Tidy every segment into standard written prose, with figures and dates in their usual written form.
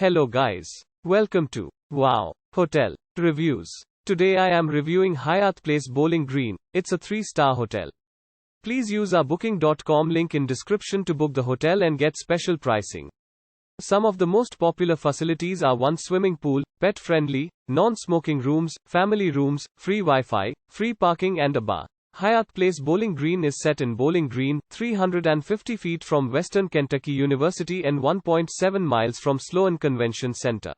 Hello guys. Welcome to Wow Hotel Reviews. Today I am reviewing Hyatt Place Bowling Green. It's a 3-star hotel. Please use our booking.com link in description to book the hotel and get special pricing. Some of the most popular facilities are 1 swimming pool, pet-friendly, non-smoking rooms, family rooms, free Wi-Fi, free parking and a bar. Hyatt Place Bowling Green is set in Bowling Green, 350 feet from Western Kentucky University and 1.7 miles from Sloan Convention Center.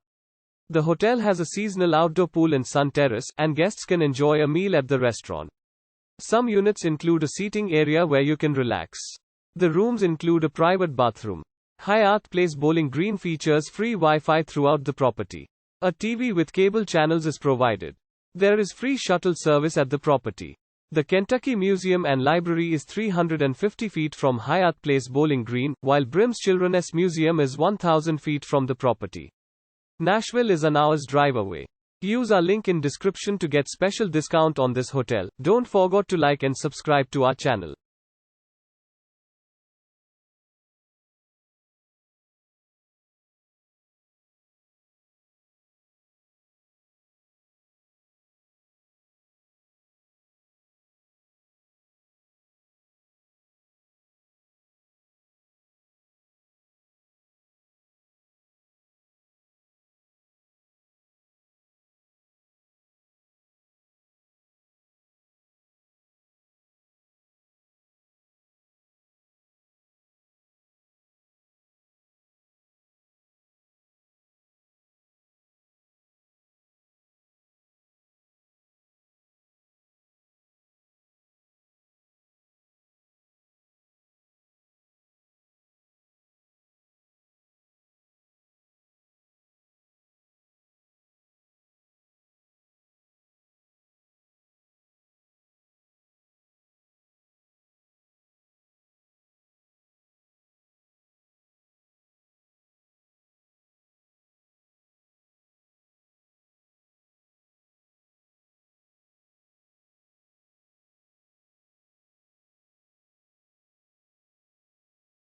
The hotel has a seasonal outdoor pool and sun terrace, and guests can enjoy a meal at the restaurant. Some units include a seating area where you can relax. The rooms include a private bathroom. Hyatt Place Bowling Green features free Wi-Fi throughout the property. A TV with cable channels is provided. There is free shuttle service at the property. The Kentucky Museum and Library is 350 feet from Hyatt Place Bowling Green, while Brims Children's Museum is 1,000 feet from the property. Nashville is an hour's drive away. Use our link in description to get special discount on this hotel. Don't forget to like and subscribe to our channel.